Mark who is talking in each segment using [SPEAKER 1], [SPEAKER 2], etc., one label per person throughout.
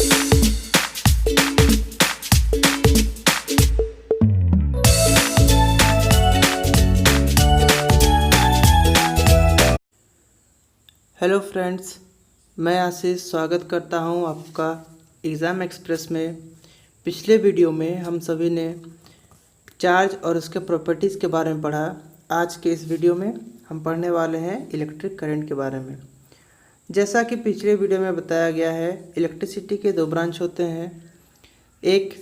[SPEAKER 1] Hello friends, मैं आशीष स्वागत करता हूं आपका एग्ज़ाम एक्सप्रेस में। पिछले वीडियो में हम सभी ने चार्ज और उसके प्रॉपर्टीज़ के बारे में पढ़ा। आज के इस वीडियो में हम पढ़ने वाले हैं इलेक्ट्रिक करंट के बारे में। जैसा कि पिछले वीडियो में बताया गया है, इलेक्ट्रिसिटी के दो ब्रांच होते हैं, एक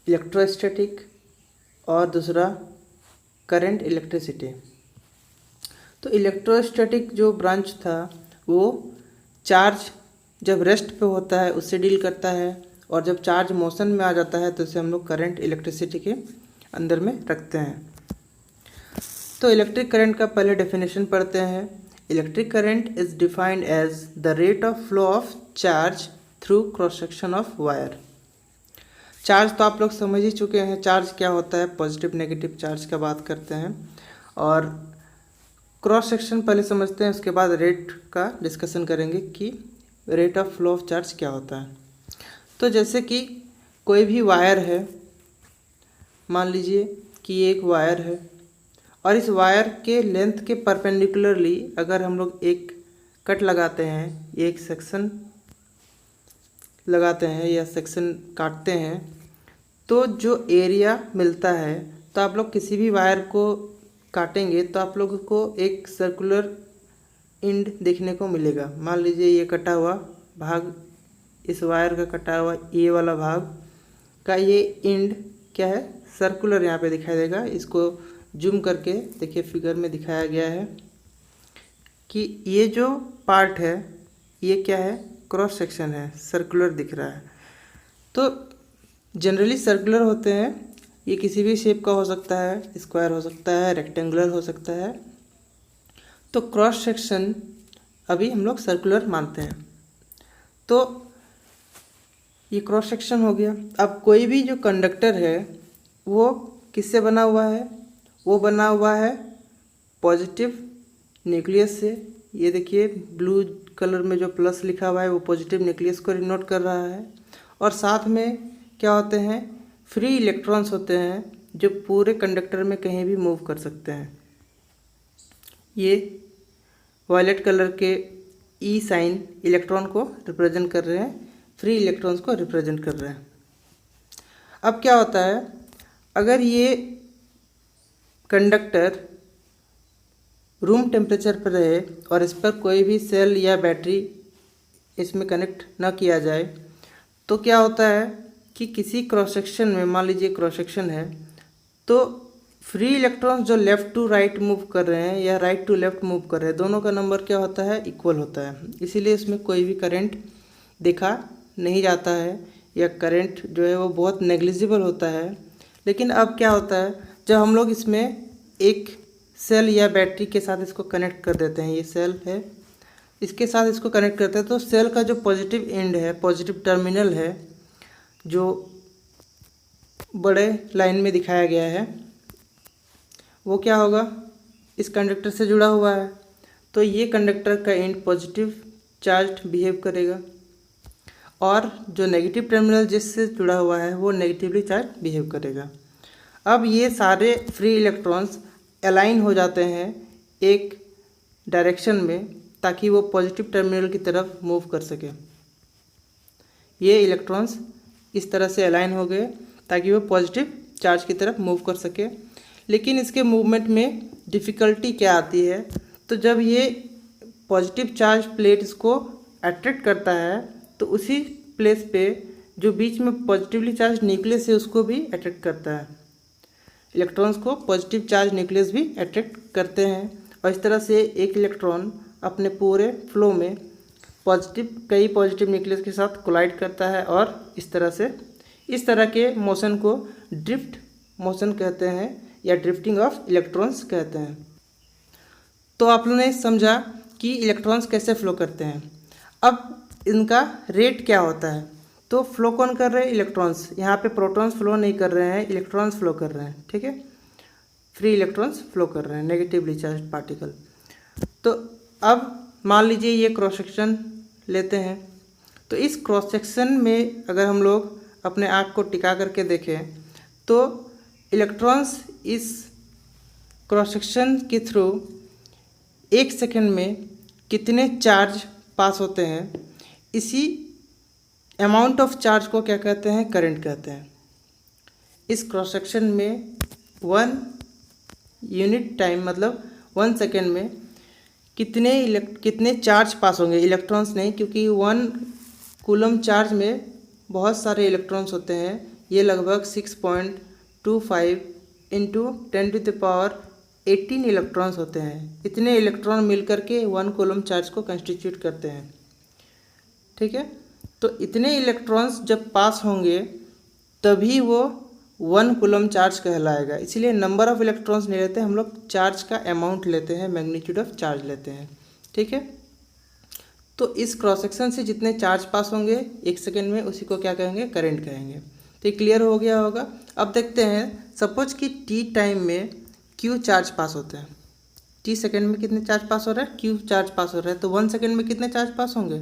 [SPEAKER 1] इलेक्ट्रोस्टैटिक और दूसरा करंट इलेक्ट्रिसिटी। तो इलेक्ट्रोस्टैटिक जो ब्रांच था वो चार्ज जब रेस्ट पे होता है उससे डील करता है, और जब चार्ज मोशन में आ जाता है तो उसे हम लोग करंट इलेक्ट्रिसिटी के अंदर में रखते हैं। तो इलेक्ट्रिक करंट का पहले डेफिनेशन पढ़ते हैं। Electric current is defined as the rate of flow of charge through cross section of wire. Charge तो आप लोग समझ ही चुके हैं, चार्ज क्या होता है, पॉजिटिव नेगेटिव चार्ज का बात करते हैं। और क्रॉस सेक्शन पहले समझते हैं, उसके बाद रेट का डिस्कशन करेंगे कि rate of flow of charge क्या होता है। तो जैसे कि कोई भी वायर है, मान लीजिए कि ये एक वायर है और इस वायर के लेंथ के परपेंडिकुलरली अगर हम लोग एक कट लगाते हैं, एक सेक्शन लगाते हैं या सेक्शन काटते हैं, तो जो एरिया मिलता है, तो आप लोग किसी भी वायर को काटेंगे तो आप लोगों को एक सर्कुलर एंड देखने को मिलेगा। मान लीजिए ये कटा हुआ भाग, इस वायर का कटा हुआ ये वाला भाग का ये एंड क्या है, सर्कुलर यहाँ पे दिखाई देगा। इसको जूम करके देखिए, फिगर में दिखाया गया है कि ये जो पार्ट है ये क्या है, क्रॉस सेक्शन है, सर्कुलर दिख रहा है। तो जनरली सर्कुलर होते हैं, ये किसी भी शेप का हो सकता है, स्क्वायर हो सकता है, रेक्टेंगुलर हो सकता है। तो क्रॉस सेक्शन अभी हम लोग सर्कुलर मानते हैं। तो ये क्रॉस सेक्शन हो गया। अब कोई भी जो कंडक्टर है वो किससे बना हुआ है, वो बना हुआ है पॉजिटिव न्यूक्लियस से। ये देखिए ब्लू कलर में जो प्लस लिखा हुआ है वो पॉजिटिव न्यूक्लियस को डिनोट कर रहा है। और साथ में क्या होते हैं, फ्री इलेक्ट्रॉन्स होते हैं जो पूरे कंडक्टर में कहीं भी मूव कर सकते हैं। ये वायलेट कलर के ई साइन इलेक्ट्रॉन को रिप्रेजेंट कर रहे हैं, फ्री इलेक्ट्रॉन्स को रिप्रेजेंट कर रहे हैं। अब क्या होता है, अगर ये कंडक्टर रूम टेम्परेचर पर रहे और इस पर कोई भी सेल या बैटरी इसमें कनेक्ट ना किया जाए, तो क्या होता है कि किसी क्रॉस सेक्शन में, मान लीजिए क्रॉस सेक्शन है, तो फ्री इलेक्ट्रॉन्स जो लेफ़्ट टू राइट मूव कर रहे हैं या राइट टू लेफ़्ट मूव कर रहे हैं, दोनों का नंबर क्या होता है, इक्वल होता है। इसीलिए इसमें कोई भी करंट देखा नहीं जाता है, या करंट जो है वो बहुत नेग्लिजिबल होता है। लेकिन अब क्या होता है, जब हम लोग इसमें एक सेल या बैटरी के साथ इसको कनेक्ट कर देते हैं, ये सेल है, इसके साथ इसको कनेक्ट करते हैं, तो सेल का जो पॉजिटिव एंड है, पॉजिटिव टर्मिनल है, जो बड़े लाइन में दिखाया गया है, वो क्या होगा, इस कंडक्टर से जुड़ा हुआ है। तो ये कंडक्टर का एंड पॉजिटिव चार्ज बिहेव करेगा, और जो नेगेटिव टर्मिनल जिससे जुड़ा हुआ है वो नेगेटिवली चार्ज बिहेव करेगा। अब ये सारे फ्री इलेक्ट्रॉन्स अलाइन हो जाते हैं एक डायरेक्शन में, ताकि वो पॉजिटिव टर्मिनल की तरफ मूव कर सके। ये इलेक्ट्रॉन्स इस तरह से अलाइन हो गए ताकि वो पॉजिटिव चार्ज की तरफ मूव कर सके। लेकिन इसके मूवमेंट में डिफ़िकल्टी क्या आती है, तो जब ये पॉजिटिव चार्ज प्लेट इसको अट्रैक्ट करता है, तो उसी प्लेस पे जो बीच में पॉजिटिवली चार्ज न्यूक्लियस है उसको भी अट्रैक्ट करता है। इलेक्ट्रॉन्स को पॉजिटिव चार्ज न्यूक्लियस भी अट्रैक्ट करते हैं, और इस तरह से एक इलेक्ट्रॉन अपने पूरे फ्लो में कई पॉजिटिव न्यूक्लियस के साथ कोलाइड करता है, और इस तरह के मोशन को ड्रिफ्ट मोशन कहते हैं, या ड्रिफ्टिंग ऑफ इलेक्ट्रॉन्स कहते हैं। तो आप लोगों ने समझा कि इलेक्ट्रॉन्स कैसे फ्लो करते हैं। अब इनका रेट क्या होता है, तो फ्लो कौन कर रहे हैं, इलेक्ट्रॉन्स। यहाँ पे प्रोटॉन्स फ्लो नहीं कर रहे हैं, इलेक्ट्रॉन्स फ्लो कर रहे हैं, ठीक है, फ्री इलेक्ट्रॉन्स फ्लो कर रहे हैं, नेगेटिवली चार्ज पार्टिकल। तो अब मान लीजिए ये क्रॉस सेक्शन लेते हैं, तो इस क्रॉस सेक्शन में अगर हम लोग अपने आँख को टिका करके देखें तो इलेक्ट्रॉन्स इस क्रॉस सेक्शन के थ्रू 1 सेकेंड में कितने चार्ज पास होते हैं, इसी अमाउंट ऑफ चार्ज को क्या कहते हैं, करंट कहते हैं। इस क्रॉस सेक्शन में 1 यूनिट टाइम मतलब 1 सेकेंड में कितने चार्ज पास होंगे, इलेक्ट्रॉन्स नहीं, क्योंकि 1 कूलम चार्ज में बहुत सारे इलेक्ट्रॉन्स होते हैं। ये लगभग 6.25 इंटू 10⁻18 इलेक्ट्रॉन्स होते हैं। इतने इलेक्ट्रॉन मिलकर के 1 कूलम चार्ज को कंस्टिट्यूट करते हैं। ठीक है, तो इतने इलेक्ट्रॉन्स जब पास होंगे तभी वो 1 कूलम चार्ज कहलाएगा। इसलिए नंबर ऑफ इलेक्ट्रॉन्स नहीं लेते हम लोग, चार्ज का अमाउंट लेते हैं, मैग्नीट्यूड ऑफ चार्ज लेते हैं। ठीक है, तो इस क्रॉस सेक्शन से जितने चार्ज पास होंगे 1 सेकेंड में उसी को क्या कहेंगे, करंट कहेंगे। तो ये क्लियर हो गया होगा। अब देखते हैं, सपोज कि टी टाइम में क्यू चार्ज पास होते हैं। टी सेकेंड में कितने चार्ज पास हो रहा है, क्यू चार्ज पास हो रहा है। तो 1 सेकेंड में कितने चार्ज पास होंगे,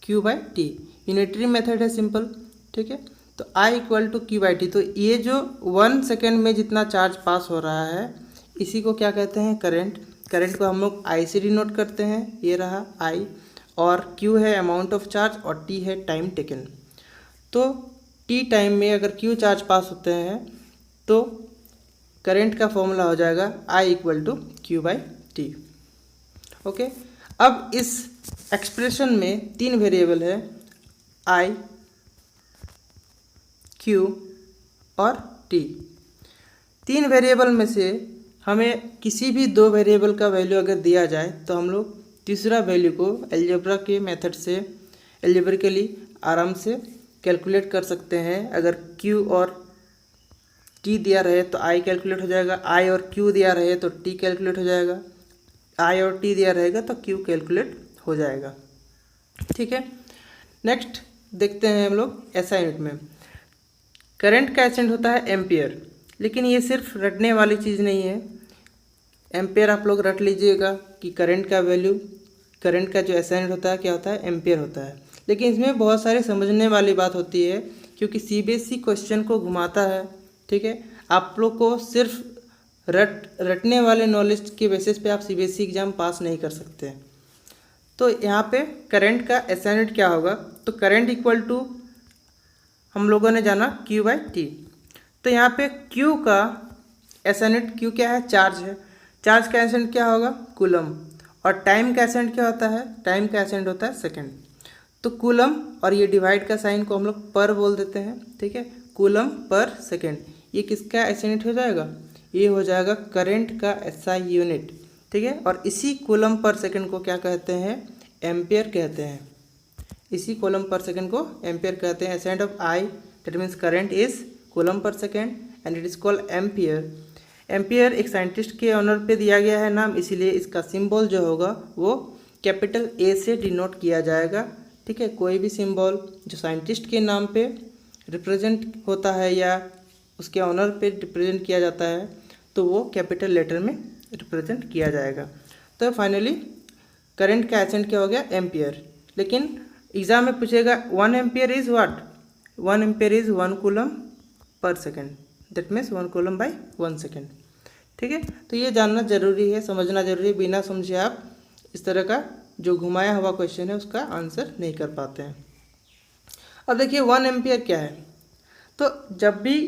[SPEAKER 1] Q by T. Unitary method है, सिंपल। ठीक है, तो I equal to Q by T. तो ये जो 1 सेकेंड में जितना चार्ज पास हो रहा है इसी को क्या कहते हैं, करंट। करंट को हम लोग I से डिनोट करते हैं, ये रहा I, और Q है अमाउंट ऑफ चार्ज और T है टाइम टेकन। तो T टाइम में अगर Q चार्ज पास होते हैं तो करंट का फॉर्मूला हो जाएगा I equal to Q by T. Okay, अब इस एक्सप्रेशन में 3 वेरिएबल है, I, Q और T। 3 वेरिएबल में से हमें किसी भी 2 वेरिएबल का वैल्यू अगर दिया जाए तो हम लोग तीसरा वैल्यू को अलजेब्रा के मेथड से एल्जेब्रिकली आराम से कैलकुलेट कर सकते हैं। अगर Q और T दिया रहे तो I कैलकुलेट हो जाएगा, I और Q दिया रहे तो T कैलकुलेट हो जाएगा, I और T दिया रहेगा तो Q कैलकुलेट हो जाएगा। ठीक है, नेक्स्ट देखते हैं हम लोग SI यूनिट में। करंट का एसेंट होता है एम्पियर, लेकिन ये सिर्फ रटने वाली चीज़ नहीं है। एम्पियर आप लोग रट लीजिएगा कि करंट का वैल्यू, करंट का जो एसेंट होता है क्या होता है, एम्पियर होता है। लेकिन इसमें बहुत सारी समझने वाली बात होती है क्योंकि CBSE क्वेश्चन को घुमाता है। ठीक है, आप लोग को सिर्फ रटने वाले नॉलेज के बेसिस पे आप CBSE एग्ज़ाम पास नहीं कर सकते। तो यहाँ पे करंट का एसेंट क्या होगा, तो करंट इक्वल टू हम लोगों ने जाना Q बाई टी। तो यहाँ पे Q का एसेंट, Q क्या है, चार्ज है। चार्ज का एसेंट क्या होगा, कूलम। और टाइम का एसेंट क्या होता है, टाइम का एसेंट होता है सेकंड। तो कूलम और ये डिवाइड का साइन को हम लोग पर बोल देते हैं। ठीक है, कूलम पर सेकंड, ये किसका एसेंट हो जाएगा, ये हो जाएगा करंट का SI यूनिट। ठीक है, और इसी कूलम पर सेकंड को क्या कहते हैं, एम्पियर कहते हैं। इसी कूलम पर सेकंड को एम्पियर कहते हैं। Ascent of I that means current is coulomb per second and it is called ampere. Ampere एक साइंटिस्ट के ऑनर पे दिया गया है नाम, इसीलिए इसका सिंबल जो होगा वो कैपिटल A से डिनोट किया जाएगा। ठीक है, कोई भी सिंबल जो साइंटिस्ट के नाम पे रिप्रेजेंट होता है या उसके ऑनर पे रिप्रेजेंट किया जाता है तो वो कैपिटल लेटर में रिप्रेजेंट किया जाएगा। तो फाइनली करंट का एसेंट क्या हो गया, एम्पियर। लेकिन एग्जाम में पूछेगा 1 ampere is what, 1 ampere is 1 coulomb per second, that means 1 coulomb by 1 second. ठीक है, तो ये जानना जरूरी है, समझना जरूरी है। बिना समझे आप इस तरह का जो घुमाया हुआ क्वेश्चन है उसका आंसर नहीं कर पाते हैं। अब देखिए 1 एम्पियर क्या है। तो जब भी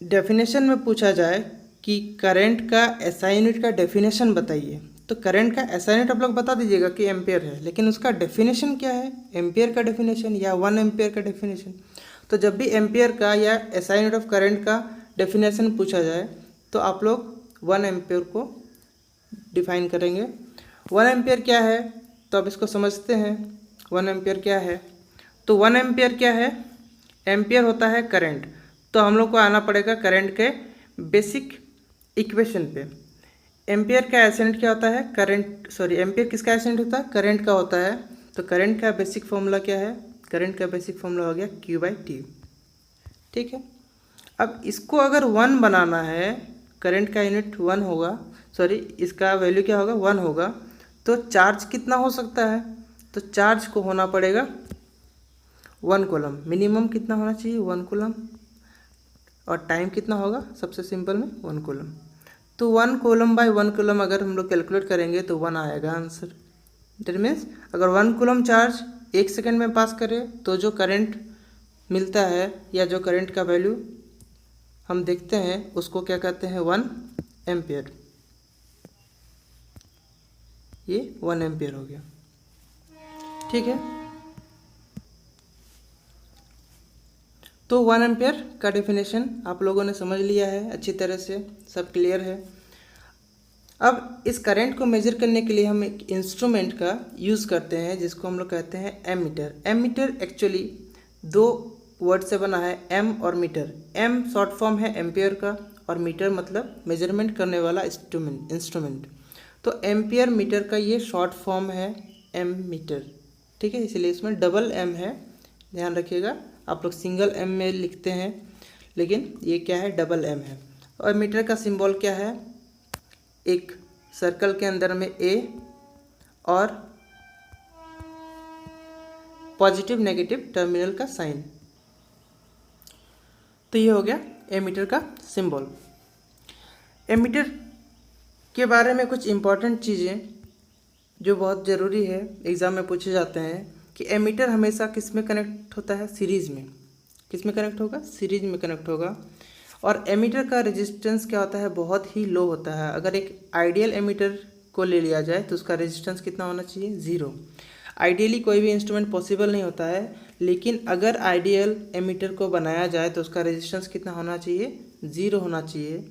[SPEAKER 1] डेफिनेशन में पूछा जाए कि करंट का SI यूनिट का डेफिनेशन बताइए, तो करंट का SI यूनिट आप लोग बता दीजिएगा कि एम्पियर है, लेकिन उसका डेफिनेशन क्या है, एम्पियर का डेफिनेशन या 1 एम्पियर का डेफिनेशन। तो जब भी एम्पियर का या SI यूनिट ऑफ करंट का डेफिनेशन पूछा जाए तो आप लोग 1 एम्पियर को डिफाइन करेंगे। 1 एम्पियर क्या है, तो अब इसको समझते हैं। 1 एम्पियर क्या है, तो 1 एम्पियर क्या है, एम्पियर होता है करंट। तो हम लोग को आना पड़ेगा करंट के बेसिक इक्वेशन पे। एम्पियर का एसेंट क्या होता है, करंट, सॉरी एम्पियर किसका एसेंट होता है, करंट का होता है। तो करंट का बेसिक फॉर्मूला क्या है, करंट का बेसिक फॉर्मूला हो गया Q बाई टी। ठीक है, अब इसको अगर 1 बनाना है, करंट का यूनिट 1 होगा, सॉरी इसका वैल्यू क्या होगा, 1 होगा, तो चार्ज कितना हो सकता है, तो चार्ज को होना पड़ेगा 1 कूलम, मिनिमम कितना होना चाहिए 1 कूलम, और टाइम कितना होगा सबसे सिंपल में 1 कूलम। तो 1 कूलम बाय 1 कूलम अगर हम लोग कैलकुलेट करेंगे तो 1 आएगा आंसर। दैट मीन्स अगर 1 कूलम चार्ज 1 सेकेंड में पास करें तो जो करंट मिलता है या जो करंट का वैल्यू हम देखते हैं उसको क्या कहते हैं 1 एम्पियर। ये 1 एम्पियर हो गया, ठीक है। तो 1 एम्पियर का डेफिनेशन आप लोगों ने समझ लिया है अच्छी तरह से, सब क्लियर है। अब इस करंट को मेजर करने के लिए हम एक इंस्ट्रूमेंट का यूज़ करते हैं जिसको हम लोग कहते हैं एमीटर। एमीटर एक्चुअली 2 वर्ड से बना है, एम और मीटर। एम शॉर्ट फॉर्म है एम्पियर का, और मीटर मतलब मेजरमेंट करने वाला इंस्ट्रूमेंट। तो एम्पियर मीटर का ये शॉर्ट फॉर्म है एम मीटर, ठीक है। इसलिए इसमें डबल एम है, ध्यान रखिएगा। आप लोग सिंगल एम में लिखते हैं लेकिन ये क्या है डबल एम है। और मीटर का सिंबल क्या है, एक सर्कल के अंदर में ए और पॉजिटिव नेगेटिव टर्मिनल का साइन। तो ये हो गया एमीटर का सिंबल। एमीटर के बारे में कुछ इम्पॉर्टेंट चीज़ें जो बहुत ज़रूरी है, एग्ज़ाम में पूछे जाते हैं कि एमीटर हमेशा किस में कनेक्ट होता है, सीरीज़ में। किस में कनेक्ट होगा, सीरीज में कनेक्ट होगा। और एमीटर का रेजिस्टेंस क्या होता है, बहुत ही लो होता है। अगर एक आइडियल एमीटर को ले लिया जाए तो उसका रेजिस्टेंस कितना होना चाहिए, 0। आइडियली कोई भी इंस्ट्रूमेंट पॉसिबल नहीं होता है, लेकिन अगर आइडियल एमीटर को बनाया जाए तो उसका रेजिस्टेंस कितना होना चाहिए, 0 होना चाहिए,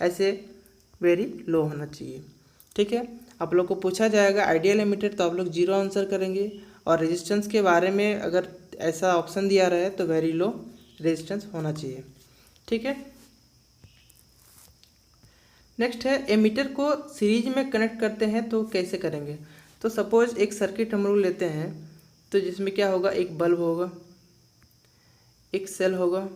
[SPEAKER 1] ऐसे वेरी लो होना चाहिए, ठीक है। आप लोग को पूछा जाएगा आइडियल एमीटर तो आप लोग 0 आंसर करेंगे, और रेजिस्टेंस के बारे में अगर ऐसा ऑप्शन दिया रहे तो वेरी लो रेजिस्टेंस होना चाहिए, ठीक है। नेक्स्ट है एमीटर को सीरीज में कनेक्ट करते हैं तो कैसे करेंगे। तो सपोज एक सर्किट हम लोग लेते हैं, तो जिसमें क्या होगा, एक बल्ब होगा, एक सेल होगा,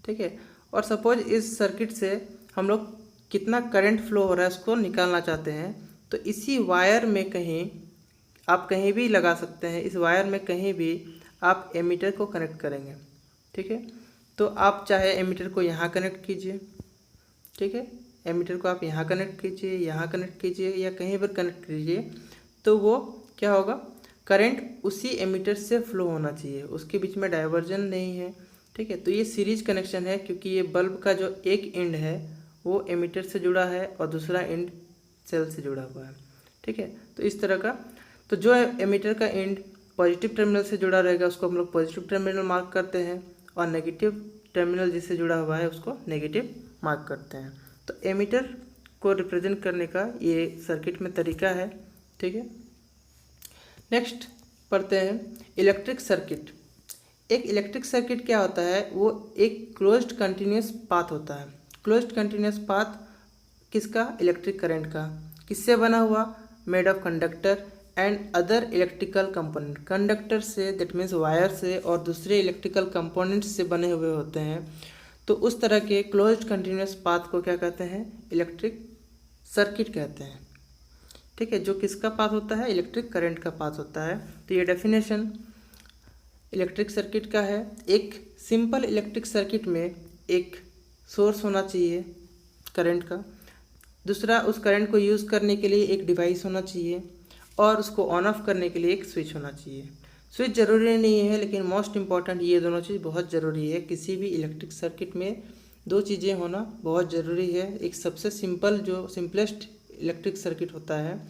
[SPEAKER 1] ठीक है। और सपोज इस सर्किट से हम लोग कितना करंट फ्लो हो रहा है उसको निकालना चाहते हैं, तो इसी वायर में कहीं आप कहीं भी लगा सकते हैं, इस वायर में कहीं भी आप एमीटर को कनेक्ट करेंगे, ठीक है। तो आप चाहे एमीटर को यहाँ कनेक्ट कीजिए, ठीक है, एमीटर को आप यहाँ कनेक्ट कीजिए, यहाँ कनेक्ट कीजिए, या कहीं पर कनेक्ट कीजिए, तो वो क्या होगा, करंट उसी एमीटर से फ्लो होना चाहिए, उसके बीच में डाइवर्जन नहीं है, ठीक है। तो ये सीरीज कनेक्शन है क्योंकि ये बल्ब का जो एक एंड है वो एमीटर से जुड़ा है और दूसरा एंड सेल से जुड़ा हुआ है, ठीक है। तो इस तरह का, तो जो एमीटर का एंड पॉजिटिव टर्मिनल से जुड़ा रहेगा उसको हम लोग पॉजिटिव टर्मिनल मार्क करते हैं, और नेगेटिव टर्मिनल जिससे जुड़ा हुआ है उसको नेगेटिव मार्क करते हैं। तो एमीटर को रिप्रेजेंट करने का ये सर्किट में तरीका है, ठीक है। नेक्स्ट पढ़ते हैं इलेक्ट्रिक सर्किट। एक इलेक्ट्रिक सर्किट क्या होता है, वो एक क्लोज्ड कंटिन्यूस पाथ होता है। क्लोज्ड कंटिन्यूस पाथ किसका, इलेक्ट्रिक करंट का। किससे बना हुआ, made of conductor and other electrical component. Conductor से, दैट मीन्स वायर से, और दूसरे इलेक्ट्रिकल कंपोनेंट्स से बने हुए होते हैं। तो उस तरह के क्लोज्ड कंटिन्यूस पाथ को क्या कहते हैं, इलेक्ट्रिक सर्किट कहते हैं, ठीक है। जो किसका पाथ होता है, इलेक्ट्रिक करंट का पाथ होता है। तो ये डेफिनेशन इलेक्ट्रिक सर्किट का है। एक सिंपल इलेक्ट्रिक सर्किट में एक सोर्स होना चाहिए करंट का, दूसरा उस करंट को यूज़ करने के लिए एक डिवाइस होना चाहिए, और उसको ऑन ऑफ करने के लिए एक स्विच होना चाहिए। स्विच ज़रूरी नहीं है, लेकिन मोस्ट इम्पॉर्टेंट ये दोनों चीज़ बहुत ज़रूरी है। किसी भी इलेक्ट्रिक सर्किट में 2 चीज़ें होना बहुत ज़रूरी है। एक सबसे सिंपल, जो सिंपलेस्ट इलेक्ट्रिक सर्किट होता है,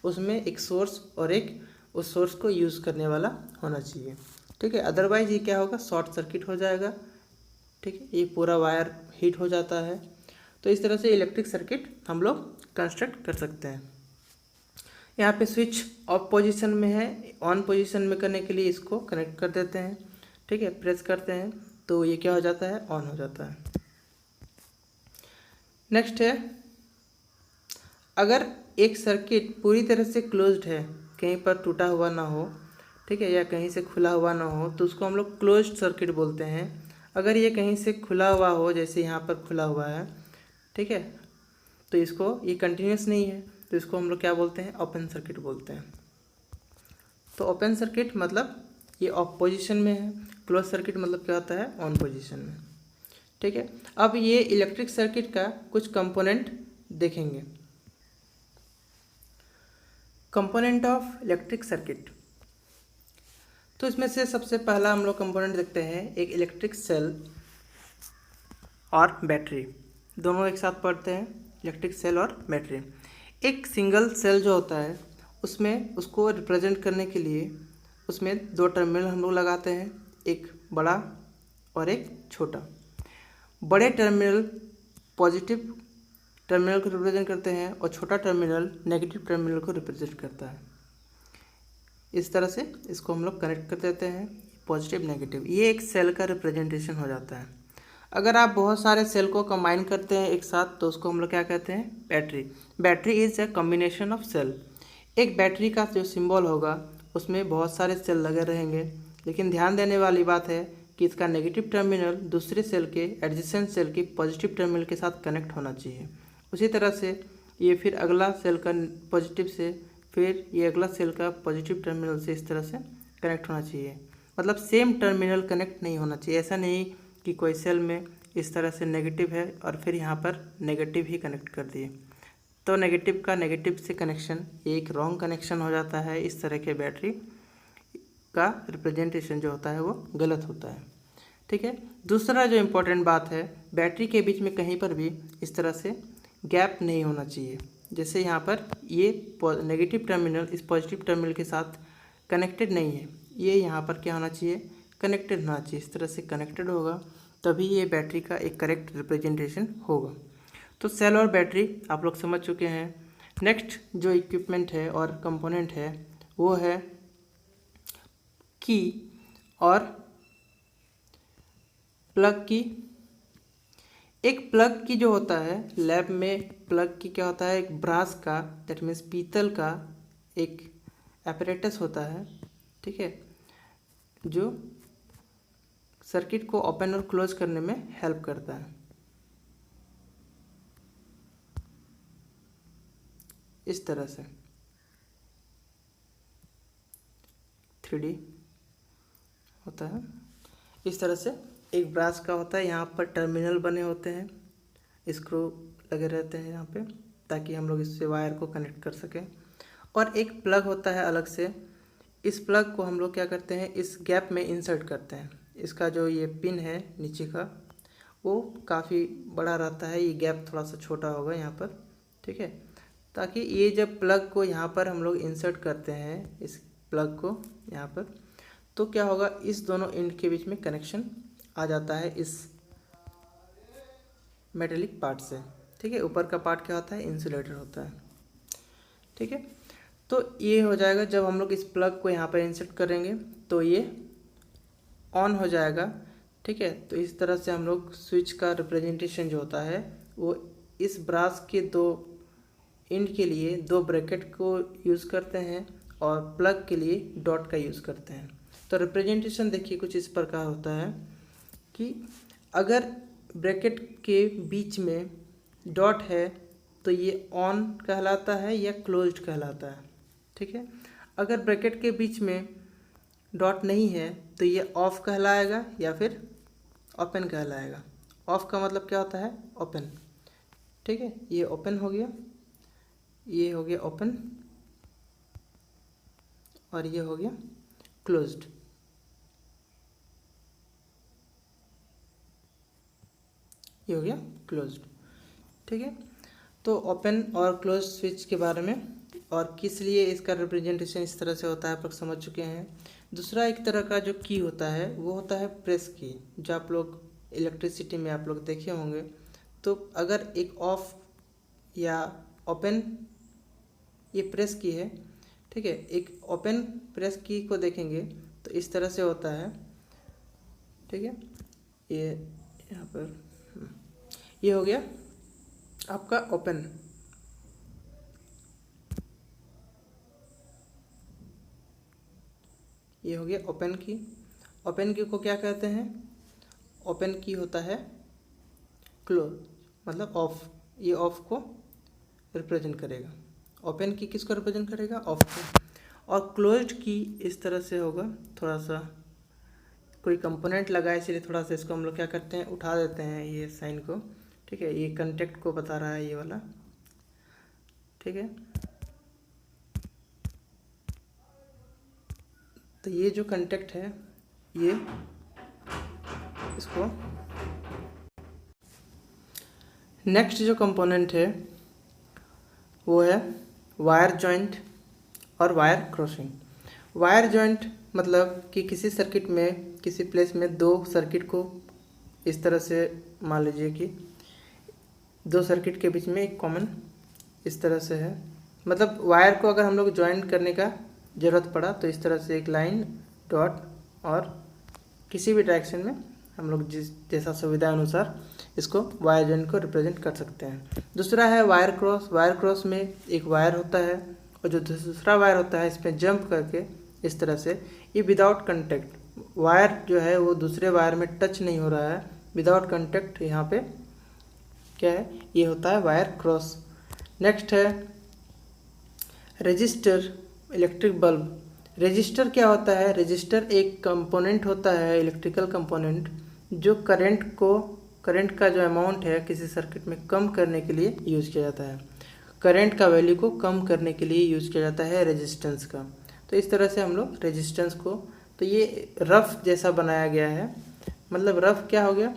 [SPEAKER 1] उसमें एक सोर्स और एक उस सोर्स को यूज़ करने वाला होना चाहिए, ठीक है। अदरवाइज ये क्या होगा, शॉर्ट सर्किट हो जाएगा, ठीक है, ये पूरा वायर हीट हो जाता है। तो इस तरह से इलेक्ट्रिक सर्किट हम लोग कंस्ट्रक्ट कर सकते हैं। यहाँ पे स्विच ऑफ पोजीशन में है, ऑन पोजीशन में करने के लिए इसको कनेक्ट कर देते हैं, ठीक है, प्रेस करते हैं तो ये क्या हो जाता है, ऑन हो जाता है। नेक्स्ट है, अगर एक सर्किट पूरी तरह से क्लोज्ड है, कहीं पर टूटा हुआ ना हो, ठीक है, या कहीं से खुला हुआ ना हो, तो उसको हम लोग क्लोज्ड सर्किट बोलते हैं। अगर ये कहीं से खुला हुआ हो, जैसे यहाँ पर खुला हुआ है, ठीक है, तो इसको, ये कंटिन्यूस नहीं है, तो इसको हम लोग क्या बोलते हैं, ओपन सर्किट बोलते हैं। तो ओपन सर्किट मतलब ये ऑफ पोजीशन में है। क्लोज सर्किट मतलब क्या होता है, ऑन पोजीशन में। ठीक है, अब ये इलेक्ट्रिक सर्किट का कुछ कंपोनेंट देखेंगे। कंपोनेंट ऑफ इलेक्ट्रिक सर्किट, तो इसमें से सबसे पहला हम लोग कंपोनेंट देखते हैं, एक इलेक्ट्रिक सेल और बैटरी, दोनों एक साथ पढ़ते हैं, इलेक्ट्रिक सेल और बैटरी। एक सिंगल सेल जो होता है उसमें उसको रिप्रेजेंट करने के लिए उसमें दो टर्मिनल हम लोग लगाते हैं, एक बड़ा और एक छोटा। बड़े टर्मिनल पॉजिटिव टर्मिनल को रिप्रेजेंट करते हैं और छोटा टर्मिनल नेगेटिव टर्मिनल को रिप्रेजेंट करता है। इस तरह से इसको हम लोग कनेक्ट कर देते हैं, पॉजिटिव नेगेटिव। ये एक सेल का रिप्रेजेंटेशन हो जाता है। अगर आप बहुत सारे सेल को कंबाइन करते हैं एक साथ तो उसको हम लोग क्या कहते हैं, battery. Battery is a combination of cell. एक बैटरी का जो सिंबल होगा उसमें बहुत सारे सेल लगे रहेंगे, लेकिन ध्यान देने वाली बात है कि इसका नेगेटिव टर्मिनल दूसरे सेल के एडजेसेंट सेल के पॉजिटिव टर्मिनल के साथ कनेक्ट होना चाहिए। उसी तरह से ये फिर अगला सेल का पॉजिटिव से, फिर ये अगला सेल का पॉजिटिव टर्मिनल से इस तरह से कनेक्ट होना चाहिए। मतलब सेम टर्मिनल कनेक्ट नहीं होना चाहिए। ऐसा नहीं कि कोई सेल में इस तरह से नेगेटिव है और फिर यहाँ पर नेगेटिव ही कनेक्ट कर दिए, तो नेगेटिव का नेगेटिव से कनेक्शन ये एक रॉन्ग कनेक्शन हो जाता है। इस तरह के बैटरी का रिप्रेजेंटेशन जो होता है वो गलत होता है। ठीक है, दूसरा जो इम्पोर्टेंट बात है, बैटरी के बीच में कहीं पर भी इस तरह से गैप नहीं होना चाहिए। जैसे यहाँ पर ये नेगेटिव टर्मिनल इस पॉजिटिव टर्मिनल के साथ कनेक्टेड नहीं है, ये यहाँ पर क्या होना चाहिए, कनेक्टेड होना चाहिए। इस तरह से कनेक्टेड होगा तभी ये बैटरी का एक करेक्ट रिप्रेजेंटेशन होगा। तो सेल और बैटरी आप लोग समझ चुके हैं। नेक्स्ट जो इक्विपमेंट है और कंपोनेंट है वो है की और प्लग की। एक प्लग की जो होता है, लैब में प्लग की क्या होता है, एक ब्रास का, दैट मीन्स पीतल का एक एपरेटस होता है। ठीक है, जो सर्किट को ओपन और क्लोज करने में हेल्प करता है। इस तरह से 3D होता है। इस तरह से एक ब्रास का होता है, यहाँ पर टर्मिनल बने होते हैं, स्क्रू लगे रहते हैं यहाँ पे ताकि हम लोग इससे वायर को कनेक्ट कर सकें। और एक प्लग होता है अलग से। इस प्लग को हम लोग क्या करते हैं, इस गैप में इंसर्ट करते हैं। इसका जो ये पिन है नीचे का वो काफ़ी बड़ा रहता है, ये गैप थोड़ा सा छोटा होगा यहाँ पर। ठीक है, ताकि ये जब प्लग को यहाँ पर हम लोग इंसर्ट करते हैं, इस प्लग को यहाँ पर, तो क्या होगा, इस दोनों एंड के बीच में कनेक्शन आ जाता है इस मेटेलिक पार्ट से। ठीक है, ऊपर का पार्ट क्या होता है, इंसुलेटर होता है। ठीक है, तो ये हो जाएगा। जब हम लोग इस प्लग को यहाँ पर इंसर्ट करेंगे तो ये ऑन हो जाएगा। ठीक है, तो इस तरह से हम लोग स्विच का रिप्रेजेंटेशन जो होता है वो इस ब्रास के दो एंड के लिए दो ब्रैकेट को यूज़ करते हैं और प्लग के लिए डॉट का यूज़ करते हैं। तो रिप्रेजेंटेशन देखिए कुछ इस प्रकार होता है कि अगर ब्रैकेट के बीच में डॉट है तो ये ऑन कहलाता है या क्लोज्ड कहलाता है। ठीक है, अगर ब्रैकेट के बीच में डॉट नहीं है तो ये ऑफ कहलाएगा या फिर ओपन कहलाएगा। ऑफ का मतलब क्या होता है, ओपन। ठीक है, ये ओपन हो गया, ये हो गया ओपन और ये हो गया क्लोज्ड। ये हो गया क्लोज्ड। ठीक है, तो ओपन और क्लोज स्विच के बारे में और किस लिए इसका रिप्रेजेंटेशन इस तरह से होता है आप लोग समझ चुके हैं। दूसरा एक तरह का जो की होता है वो होता है प्रेस की, जो आप लोग इलेक्ट्रिसिटी में आप लोग देखे होंगे। तो अगर एक ऑफ या ओपन ये प्रेस की है, ठीक है, एक ओपन प्रेस की को देखेंगे तो इस तरह से होता है। ठीक है, ये यहाँ पर ये हो गया आपका ओपन। ये हो गया ओपन की। ओपन की को क्या कहते हैं, ओपन की होता है क्लोज, मतलब ऑफ। ये ऑफ को रिप्रेजेंट करेगा। ओपन की किसको रिप्रेजेंट करेगा, ऑफ को। और क्लोज्ड की इस तरह से होगा, थोड़ा सा कोई कंपोनेंट लगा है, इसलिए थोड़ा सा इसको हम लोग क्या करते हैं, उठा देते हैं ये साइन को। ठीक है, ये कंटेक्ट को बता रहा है ये वाला। ठीक है, तो ये जो कंटेक्ट है ये इसको, नेक्स्ट जो कंपोनेंट है वो है वायर जॉइंट और वायर क्रॉसिंग। वायर जॉइंट मतलब कि किसी सर्किट में, किसी प्लेस में दो सर्किट को इस तरह से मान लीजिए कि दो सर्किट के बीच में एक कॉमन इस तरह से है, मतलब वायर को अगर हम लोग ज्वाइन करने का ज़रूरत पड़ा तो इस तरह से एक लाइन, डॉट और किसी भी डायरेक्शन में हम लोग जैसा सुविधा अनुसार इसको वायर जॉइंट को रिप्रेजेंट कर सकते हैं। दूसरा है वायर क्रॉस। वायर क्रॉस में एक वायर होता है और जो दूसरा वायर होता है इसमें जंप करके इस तरह से, ये विदाउट कंटेक्ट, वायर जो है वो दूसरे वायर में टच नहीं हो रहा है, विदाउट कंटेक्ट यहाँ पे क्या है, ये होता है वायर क्रॉस। नेक्स्ट है रजिस्टर, इलेक्ट्रिक बल्ब। रजिस्टर क्या होता है, रजिस्टर एक कंपोनेंट होता है, इलेक्ट्रिकल कंपोनेंट, जो करंट का जो अमाउंट है किसी सर्किट में कम करने के लिए यूज़ किया जाता है, करंट का वैल्यू को कम करने के लिए यूज़ किया जाता है रेजिस्टेंस का। तो इस तरह से हम लोग रेजिस्टेंस को, तो ये रफ जैसा बनाया गया है, मतलब रफ क्या हो गया,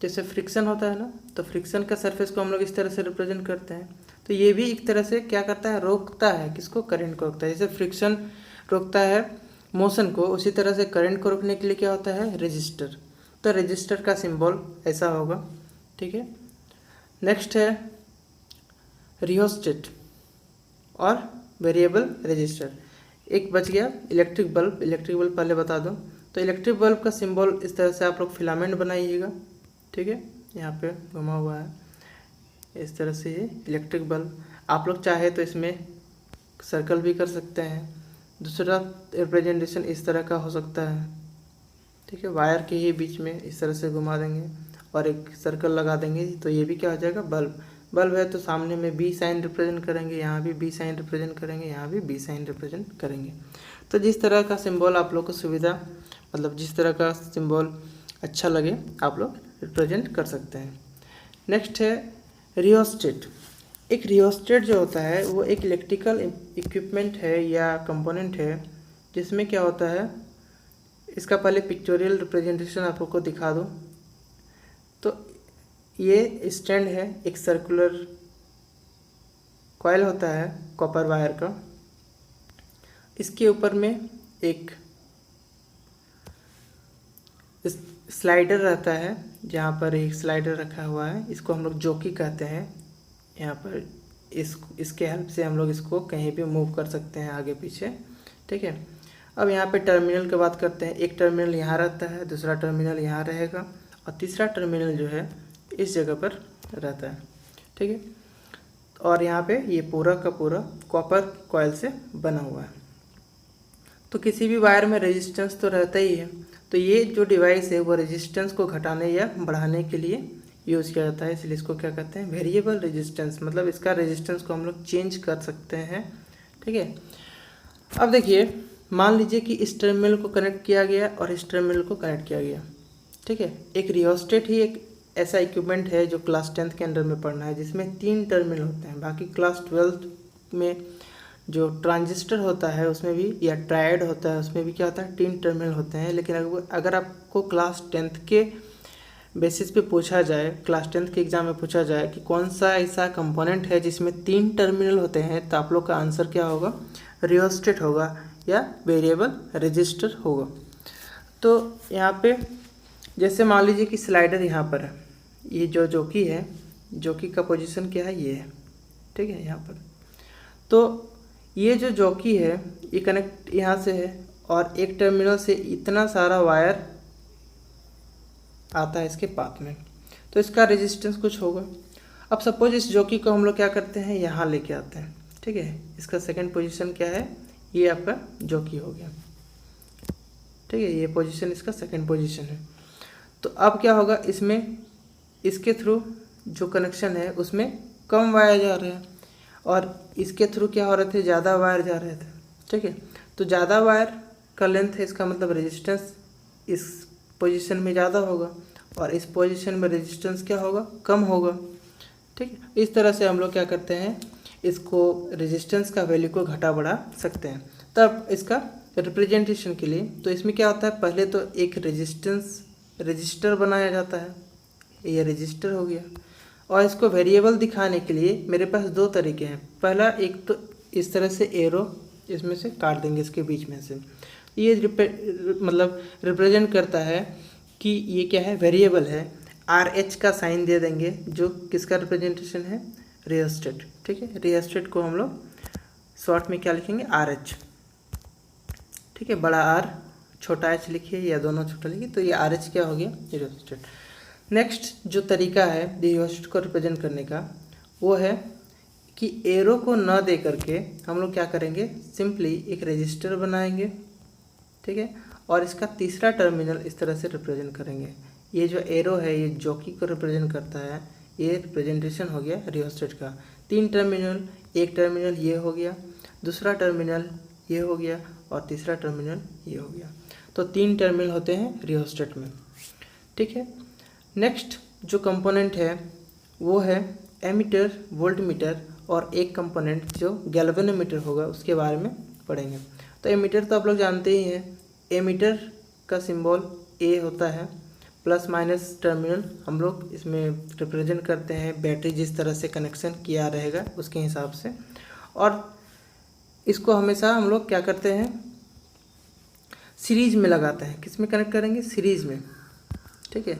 [SPEAKER 1] जैसे फ्रिक्शन होता है ना, तो फ्रिक्शन का सरफेस को हम लोग इस तरह से रिप्रेजेंट करते हैं। तो ये भी एक तरह से क्या करता है, रोकता है किसको, करंट को रोकता है। जैसे फ्रिक्शन रोकता है मोशन को, उसी तरह से करंट को रोकने के लिए क्या होता है, रजिस्टर। तो रजिस्टर का सिंबल ऐसा होगा। ठीक है, नेक्स्ट है रियोस्टेट और वेरिएबल रजिस्टर। एक बच गया इलेक्ट्रिक बल्ब। इलेक्ट्रिक बल्ब पहले बता दो, तो इलेक्ट्रिक बल्ब का सिंबल इस तरह से आप लोग फिलामेंट बनाइएगा। ठीक है, यहाँ पे घुमा हुआ है इस तरह से ये इलेक्ट्रिक बल्ब। आप लोग चाहे तो इसमें सर्कल भी कर सकते हैं। दूसरा रिप्रेजेंटेशन इस तरह का हो सकता है। ठीक है, वायर के ही बीच में इस तरह से घुमा देंगे और एक सर्कल लगा देंगे, तो ये भी क्या हो जाएगा, बल्ब। बल्ब है तो सामने में बी साइन रिप्रेजेंट करेंगे, यहाँ भी बी साइन रिप्रेजेंट करेंगे, यहाँ भी बी साइन रिप्रेजेंट करेंगे। तो जिस तरह का सिंबल आप लोग को सुविधा, मतलब जिस तरह का सिंबल अच्छा लगे आप लोग रिप्रेजेंट कर सकते हैं। नेक्स्ट है रियोस्टेट। एक रियोस्टेट जो होता है वो एक इलेक्ट्रिकल इक्विपमेंट है या कंपोनेंट है, जिसमें क्या होता है, इसका पहले पिक्चोरियल रिप्रेजेंटेशन आप लोग को दिखा दूँ। तो ये स्टैंड है, एक सर्कुलर कॉइल होता है कॉपर वायर का, इसके ऊपर में एक स्लाइडर रहता है, जहाँ पर एक स्लाइडर रखा हुआ है, इसको हम लोग जॉकी कहते हैं। यहाँ पर इसके हेल्प से हम लोग इसको कहीं भी मूव कर सकते हैं आगे पीछे। ठीक है, अब यहाँ पे टर्मिनल की बात करते हैं। एक टर्मिनल यहाँ रहता है, दूसरा टर्मिनल यहाँ रहेगा और तीसरा टर्मिनल जो है इस जगह पर रहता है। ठीक है, और यहाँ पे ये पूरा का पूरा कॉपर कॉइल से बना हुआ है। तो किसी भी वायर में रेजिस्टेंस तो रहता ही है, तो ये जो डिवाइस है वो रेजिस्टेंस को घटाने या बढ़ाने के लिए यूज़ किया जाता है, इसलिए इसको क्या कहते हैं, वेरिएबल रेजिस्टेंस, मतलब इसका रेजिस्टेंस को हम लोग चेंज कर सकते हैं। ठीक है, अब देखिए, मान लीजिए कि इस टर्मिनल को कनेक्ट किया गया और इस टर्मिनल को कनेक्ट किया गया। ठीक है, एक रियोस्टेट ही एक ऐसा इक्विपमेंट है जो क्लास 10th के अंडर में पढ़ना है, जिसमें 3 टर्मिनल होते हैं। बाकी क्लास 12th में जो ट्रांजिस्टर होता है उसमें भी, या ट्रायड होता है उसमें भी क्या होता है, 3 टर्मिनल होते हैं। लेकिन अगर आपको क्लास 10th के बेसिस पे पूछा जाए, क्लास 10th के एग्ज़ाम में पूछा जाए कि कौन सा ऐसा कंपोनेंट है जिसमें 3 टर्मिनल होते हैं, तो आप लोग का आंसर क्या होगा, रियोस्टेट होगा या वेरिएबल रजिस्टर होगा। तो यहाँ पे जैसे मान लीजिए कि स्लाइडर यहाँ पर है, ये जो जॉकी है, जॉकी का पोजीशन क्या है, ये है। ठीक है, यहाँ पर तो ये जो जॉकी है ये कनेक्ट यहाँ से है और एक टर्मिनल से इतना सारा वायर आता है इसके पाथ में, तो इसका रेजिस्टेंस कुछ होगा। अब सपोज इस जॉकी को हम लोग क्या करते हैं, यहाँ लेके आते हैं। ठीक है, इसका सेकंड पोजीशन क्या है, ये आपका जॉकी हो गया। ठीक है, ये पोजीशन इसका सेकंड पोजीशन है। तो अब क्या होगा, इसमें इसके थ्रू जो कनेक्शन है उसमें कम वायर जा रहे हैं और इसके थ्रू क्या हो रहे थे, ज़्यादा वायर जा रहे थे। ठीक है, तो ज़्यादा वायर का लेंथ है, इसका मतलब रेजिस्टेंस इस पोजीशन में ज़्यादा होगा और इस पोजीशन में रेजिस्टेंस क्या होगा, कम होगा। ठीक है, इस तरह से हम लोग क्या करते हैं, इसको रेजिस्टेंस का वैल्यू को घटा बढ़ा सकते हैं। तब इसका रिप्रेजेंटेशन के लिए तो इसमें क्या होता है, पहले तो एक रजिस्टर बनाया जाता है, ये रजिस्टर हो गया। और इसको वेरिएबल दिखाने के लिए मेरे पास दो तरीके हैं। पहला, एक तो इस तरह से एरो इसमें से काट देंगे इसके बीच में से, ये मतलब रिप्रेजेंट करता है कि ये क्या है, वेरिएबल है। RH का साइन दे देंगे जो किसका रिप्रेजेंटेशन है, रियोस्टेट। ठीक है, रियोस्टेट को हम लोग शॉर्ट में क्या लिखेंगे, RH। ठीक है, बड़ा R छोटा h लिखिए या दोनों छोटा लिखिए, तो ये RH क्या हो गया, रियोस्टेट। नेक्स्ट जो तरीका है रियोस्टेट को रिप्रेजेंट करने का, वो है कि एरो को न दे करके हम लोग क्या करेंगे, सिंपली एक रजिस्टर बनाएंगे। ठीक है, और इसका तीसरा टर्मिनल इस तरह से रिप्रेजेंट करेंगे। ये जो एरो है ये जॉकी को रिप्रेजेंट करता है, ये रिप्रेजेंटेशन हो गया रियोस्टेट का। 3 टर्मिनल, एक टर्मिनल ये हो गया, दूसरा टर्मिनल ये हो गया और तीसरा टर्मिनल ये हो गया। तो 3 टर्मिनल होते हैं रियोस्टेट में। ठीक है, नेक्स्ट जो कंपोनेंट है वो है एमीटर, वोल्टमीटर और एक कंपोनेंट जो गैल्वेनोमीटर होगा उसके बारे में पढ़ेंगे। तो एमीटर तो आप लोग जानते ही हैं, एमीटर का सिंबल ए होता है, प्लस माइनस टर्मिनल हम लोग इसमें रिप्रेजेंट करते हैं, बैटरी जिस तरह से कनेक्शन किया रहेगा उसके हिसाब से। और इसको हमेशा हम लोग क्या करते हैं, सीरीज में लगाते हैं। किस में कनेक्ट करेंगे, सीरीज में। ठीक है,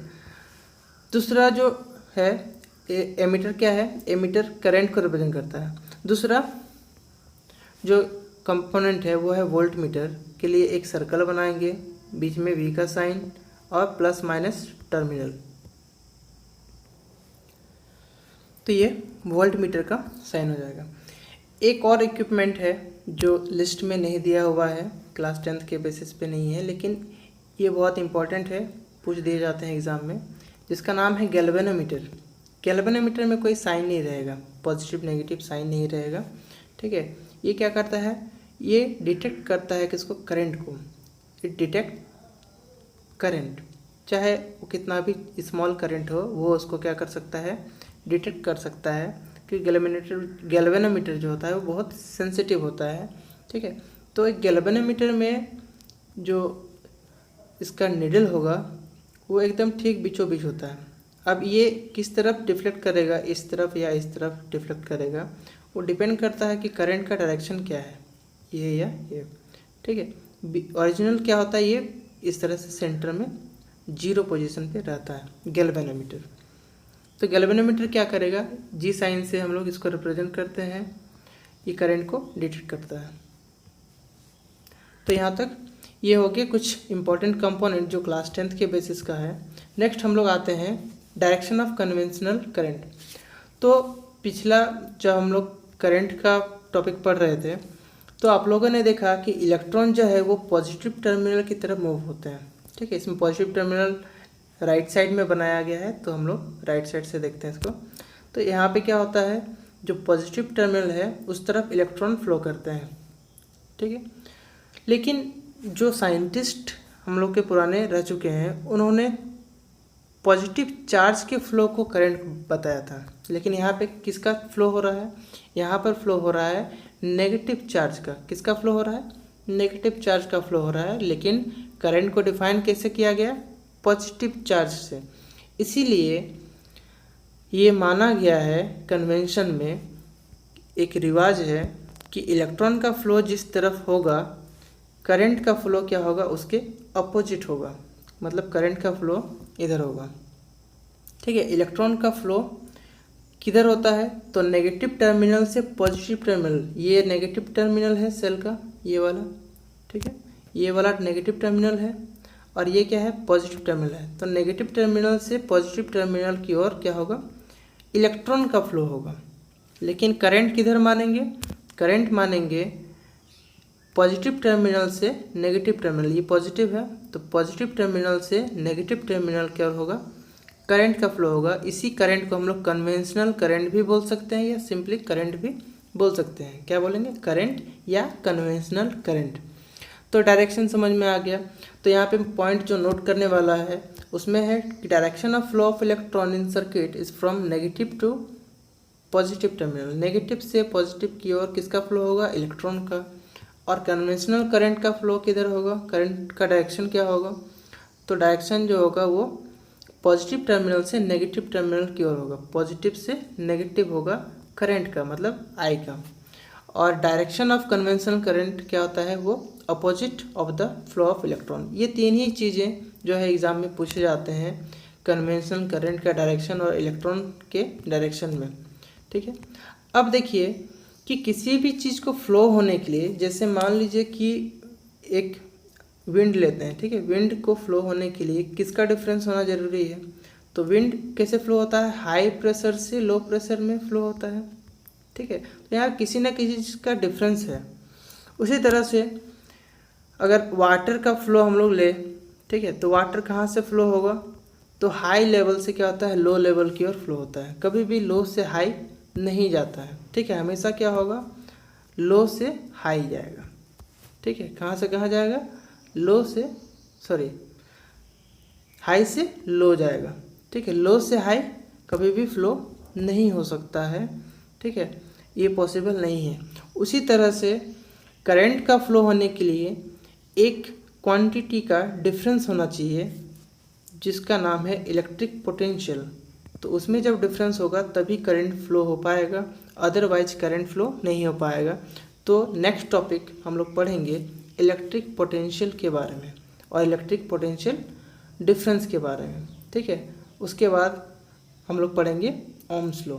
[SPEAKER 1] दूसरा जो है एमीटर क्या है, एमीटर करंट को रिप्रेजेंट करता है। दूसरा जो कंपोनेंट है वो है वोल्टमीटर। के लिए एक सर्कल बनाएंगे, बीच में V का साइन और प्लस माइनस टर्मिनल, तो ये वोल्टमीटर का साइन हो जाएगा। एक और इक्विपमेंट है जो लिस्ट में नहीं दिया हुआ है, क्लास 10th के बेसिस पे नहीं है, लेकिन ये बहुत इंपॉर्टेंट है, पूछ दिए जाते हैं एग्ज़ाम में, जिसका नाम है गैल्वेनोमीटर। गैल्वेनोमीटर में कोई साइन नहीं रहेगा, पॉजिटिव नेगेटिव साइन नहीं रहेगा। ठीक है, ये क्या करता है, ये डिटेक्ट करता है किसको, करंट को। इट डिटेक्ट करंट, चाहे वो कितना भी स्मॉल करंट हो वो उसको क्या कर सकता है, डिटेक्ट कर सकता है। कि गैल्वेनोमीटर जो होता है वो बहुत सेंसिटिव होता है। ठीक है, तो एक गैल्वेनोमीटर में जो इसका निडल होगा वो एकदम ठीक बीचों बीच होता है। अब ये किस तरफ डिफ्लेक्ट करेगा, इस तरफ या इस तरफ डिफ्लेक्ट करेगा, वो डिपेंड करता है कि करंट का डायरेक्शन क्या है, ये या ये। ठीक है, ओरिजिनल क्या होता है, ये इस तरह से सेंटर में 0 पोजीशन पे रहता है गैल्वेनोमीटर। तो गैल्वेनोमीटर क्या करेगा, G साइन से हम लोग इसको रिप्रेजेंट करते हैं, ये करंट को डिटेक्ट करता है। तो यहाँ तक ये हो गए कुछ इंपॉर्टेंट कंपोनेंट जो क्लास 10th के बेसिस का है। नेक्स्ट हम लोग आते हैं डायरेक्शन ऑफ कन्वेंशनल करंट। तो पिछला जब हम लोग करंट का टॉपिक पढ़ रहे थे तो आप लोगों ने देखा कि इलेक्ट्रॉन जो है वो पॉजिटिव टर्मिनल की तरफ मूव होते हैं। ठीक है, इसमें पॉजिटिव टर्मिनल राइट साइड में बनाया गया है, तो हम लोग राइट साइड से देखते हैं इसको। तो यहाँ पे क्या होता है, जो पॉजिटिव टर्मिनल है उस तरफ इलेक्ट्रॉन फ्लो करते हैं। ठीक है, लेकिन जो साइंटिस्ट हम लोग के पुराने रह चुके हैं उन्होंने पॉजिटिव चार्ज के फ्लो को करंट बताया था, लेकिन यहाँ पे किसका फ्लो हो रहा है, यहाँ पर फ्लो हो रहा है नेगेटिव चार्ज का। किसका फ्लो हो रहा है, नेगेटिव चार्ज का फ्लो हो रहा है, लेकिन करंट को डिफाइन कैसे किया गया, पॉजिटिव चार्ज से। इसीलिए ये माना गया है, कन्वेंशन में एक रिवाज है कि इलेक्ट्रॉन का फ्लो जिस तरफ होगा करंट का फ्लो क्या होगा, उसके अपोजिट होगा। मतलब करंट का फ्लो इधर होगा। ठीक है, इलेक्ट्रॉन का फ्लो किधर होता है, तो नेगेटिव टर्मिनल से पॉजिटिव टर्मिनल। ये नेगेटिव टर्मिनल है सेल का, ये वाला। ठीक है, ये वाला नेगेटिव टर्मिनल है और ये क्या है, पॉजिटिव टर्मिनल है। तो नेगेटिव टर्मिनल से पॉजिटिव टर्मिनल की ओर क्या होगा, इलेक्ट्रॉन का फ्लो होगा। लेकिन करंट किधर मानेंगे, करंट मानेंगे पॉजिटिव टर्मिनल से नेगेटिव टर्मिनल। ये पॉजिटिव है तो पॉजिटिव टर्मिनल से नेगेटिव टर्मिनल क्या होगा, करंट का फ्लो होगा। इसी करंट को हम लोग कन्वेंशनल करंट भी बोल सकते हैं या सिंपली करंट भी बोल सकते हैं। क्या बोलेंगे, करंट या कन्वेंशनल करंट। तो डायरेक्शन समझ में आ गया। तो यहाँ पे पॉइंट जो नोट करने वाला है उसमें है कि direction of flow of electron in circuit is from negative to positive terminal. Negative से पॉजिटिव की ओर किसका फ्लो होगा? इलेक्ट्रॉन का। और कन्वेंशनल करंट का फ्लो किधर होगा? करंट का डायरेक्शन क्या होगा? तो डायरेक्शन जो होगा वो पॉजिटिव टर्मिनल से नेगेटिव टर्मिनल की ओर होगा। पॉजिटिव से नेगेटिव होगा करंट का, मतलब आई का। और डायरेक्शन ऑफ कन्वेंशनल करंट क्या होता है? वो opposite of the flow of electron. ये तीन ही चीज़ें जो है एग्जाम में पूछे जाते हैं, कन्वेंशनल करंट का डायरेक्शन और इलेक्ट्रॉन के डायरेक्शन में। ठीक है, अब देखिए कि किसी भी चीज़ को फ्लो होने के लिए, जैसे मान लीजिए कि एक विंड लेते हैं, ठीक है, विंड को फ्लो होने के लिए किसका डिफरेंस होना ज़रूरी है? तो विंड कैसे फ्लो होता है? हाई प्रेशर से लो प्रेशर में फ्लो होता है। ठीक है, तो यहाँ किसी न किसी चीज़ का डिफरेंस है। उसी तरह से अगर वाटर का फ्लो हम लोग ले, ठीक है, तो वाटर कहाँ से फ्लो होगा? तो हाई लेवल से क्या होता है? लो लेवल की ओर फ्लो होता है। कभी भी लो से हाई नहीं जाता है। ठीक है, हमेशा क्या होगा? लो से हाई जाएगा। ठीक है, कहाँ से कहाँ जाएगा? लो से, सॉरी, हाई से लो जाएगा। ठीक है, लो से हाई कभी भी फ्लो नहीं हो सकता है। ठीक है, ये पॉसिबल नहीं है। उसी तरह से करंट का फ्लो होने के लिए एक क्वांटिटी का डिफरेंस होना चाहिए जिसका नाम है इलेक्ट्रिक पोटेंशियल। तो उसमें जब डिफरेंस होगा तभी करंट फ्लो हो पाएगा, अदरवाइज करंट फ्लो नहीं हो पाएगा। तो नेक्स्ट टॉपिक हम लोग पढ़ेंगे इलेक्ट्रिक पोटेंशियल के बारे में और इलेक्ट्रिक पोटेंशियल डिफरेंस के बारे में। ठीक है, उसके बाद हम लोग पढ़ेंगे ओम्स लॉ।